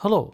Hello,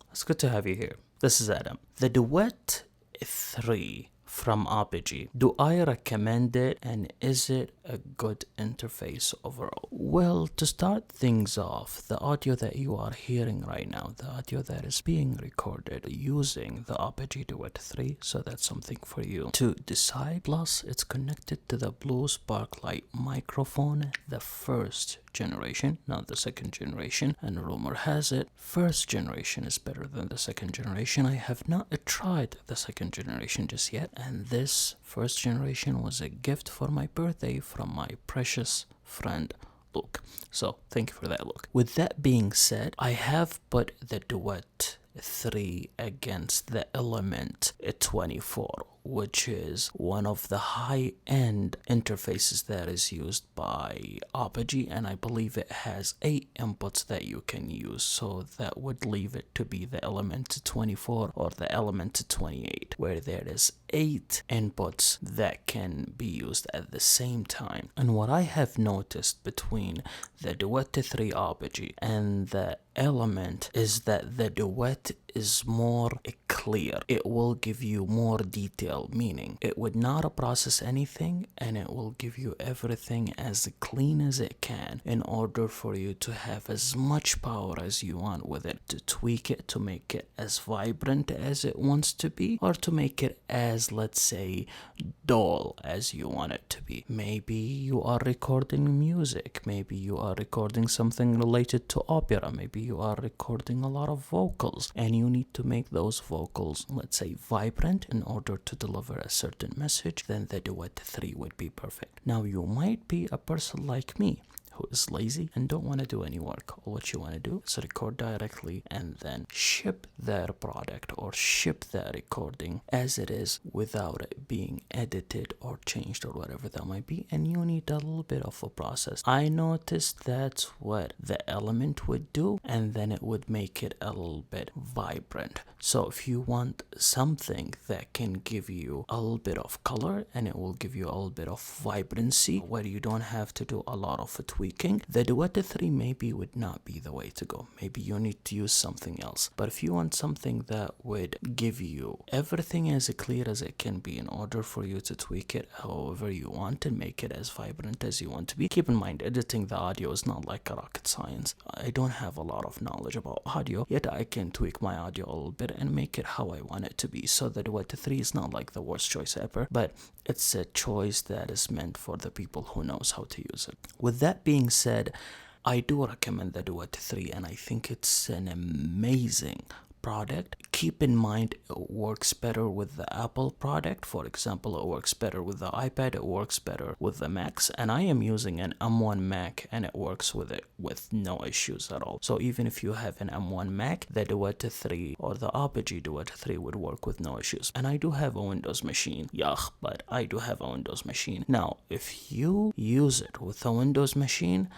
it's good to have you here. This is Adam. The Duet 3 from Apogee. Do I recommend it, and is it a good interface overall? Well, to start things off, the audio that you are hearing right now, the audio that is being recorded using the Apogee Duet 3, so that's something for you to decide. Plus, it's connected to the Blue Sparklight microphone, the first generation, not the second generation, and rumor has it first generation is better than the second generation. I have not tried the second generation just yet, and this first generation was a gift for my birthday from my precious friend Luke. So thank you for that, Luke. With that being said, I have put the Duet 3 against the Element 24, which is one of the high-end interfaces that is used by Apogee, and I believe it has 8 inputs that you can use, so that would leave it to be the Element 24 or the Element 28, where there is 8 inputs that can be used at the same time. And what I have noticed between the Duet 3 Apogee and the Element is that the Duet is more clear. It will give you more detail, meaning it would not process anything, and it will give you everything as clean as it can in order for you to have as much power as you want with it, to tweak it, to make it as vibrant as it wants to be, or to make it as, let's say, dull as you want it to be. Maybe you are recording music, maybe you are recording something related to opera, maybe you are recording a lot of vocals, and you need to make those vocals, let's say, vibrant in order to deliver a certain message. Then the Duet 3 would be perfect. Now, you might be a person like me who is lazy and don't want to do any work. All what you want to do is record directly and then ship their product or ship their recording as it is without it being edited or changed or whatever that might be, and you need a little bit of a process. I noticed that's what the Element would do, and then it would make it a little bit vibrant. So if you want something that can give you a little bit of color and it will give you a little bit of vibrancy where you don't have to do a lot of tweaking, the Duet 3 maybe would not be the way to go. Maybe you need to use something else. But if you want something that would give you everything as clear as it can be in order for you to tweak it however you want and make it as vibrant as you want to be, keep in mind, editing the audio is not like a rocket science. I don't have a lot of knowledge about audio, yet I can tweak my audio a little bit and make it how I want it to be. So the Duet 3 is not like the worst choice ever, but it's a choice that is meant for the people who knows how to use it. With that being said, I do recommend the Duet 3, and I think it's an amazing product. Keep in mind, it works better with the Apple product. For example, it works better with the iPad, it works better with the Macs, and I am using an M1 Mac and it works with it with no issues at all. So even if you have an M1 Mac, the Duet 3 or the Apogee Duet 3 would work with no issues. And I do have a Windows machine, yuck, but I do have a Windows machine. Now, if you use it with a Windows machine,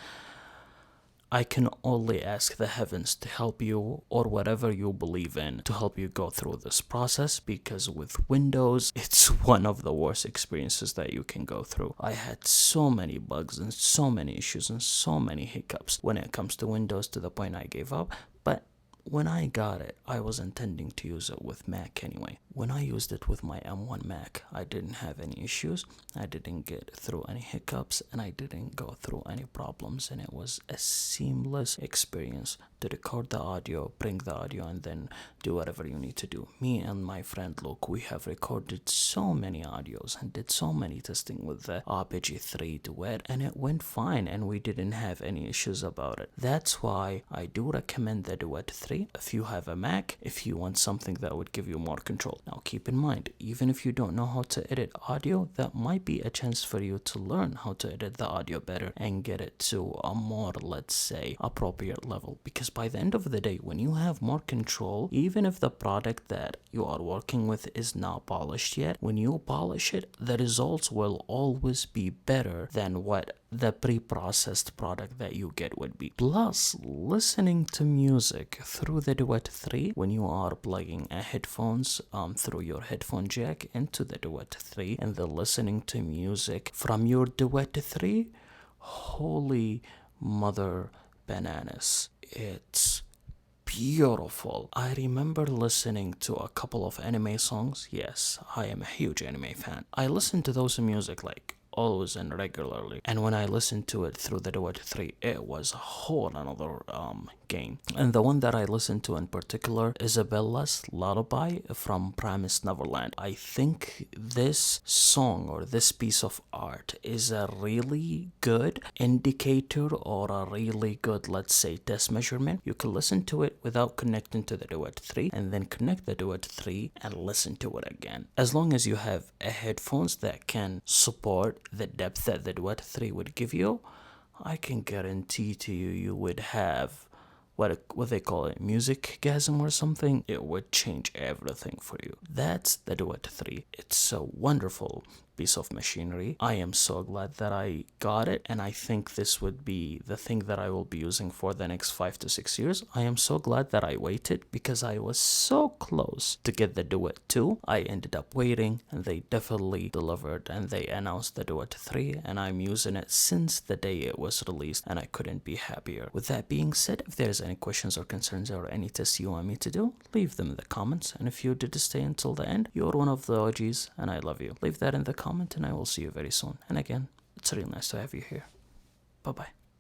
I can only ask the heavens to help you, or whatever you believe in, to help you go through this process, because with Windows, it's one of the worst experiences that you can go through. I had so many bugs and so many issues and so many hiccups when it comes to Windows, to the point I gave up. But when I got it, I was intending to use it with Mac anyway. When I used it with my M1 Mac, I didn't have any issues, I didn't get through any hiccups, and I didn't go through any problems, and it was a seamless experience to record the audio, bring the audio, and then do whatever you need to do. Me and my friend Luke, we have recorded so many audios and did so many testing with the Apogee 3 Duet, and it went fine, and we didn't have any issues about it. That's why I do recommend the Duet 3 if you have a Mac, if you want something that would give you more control. Now keep in mind, even if you don't know how to edit audio, that might be a chance for you to learn how to edit the audio better and get it to a more, let's say, appropriate level. Because by the end of the day, when you have more control, even if the product that you are working with is not polished yet, when you polish it, the results will always be better than what the pre-processed product that you get would be. Plus, listening to music through the Duet 3, when you are plugging a headphones through your headphone jack into the Duet 3 and then listening to music from your Duet 3, holy mother bananas, it's beautiful. I remember listening to a couple of anime songs. Yes, I am a huge anime fan. I listen to those music like always and regularly, and when I listened to it through the Duet 3, it was a whole another game. And the one that I listened to in particular, Isabella's Lullaby from Promised Neverland. I think this song or this piece of art is a really good indicator or a really good, let's say, test measurement. You can listen to it without connecting to the Duet 3 and then connect the Duet 3 and listen to it again. As long as you have a headphones that can support the depth that the Duet 3 would give you, I can guarantee to you, you would have what they call it, music gasm or something. It would change everything for you. That's the Duet 3. It's a wonderful piece of machinery. I am so glad that I got it, and I think this would be the thing that I will be using for the next 5 to 6 years. I am so glad that I waited because I was so close to get the Duet 2. I ended up waiting, and they definitely delivered, and they announced the Duet 3, and I'm using it since the day it was released, and I couldn't be happier. With that being said, if there's any questions or concerns or any tests you want me to do, leave them in the comments, and if you did stay until the end, you're one of the OGs, and I love you. Leave that in the comment, and I will see you very soon. And again, it's really nice to have you here. Bye bye.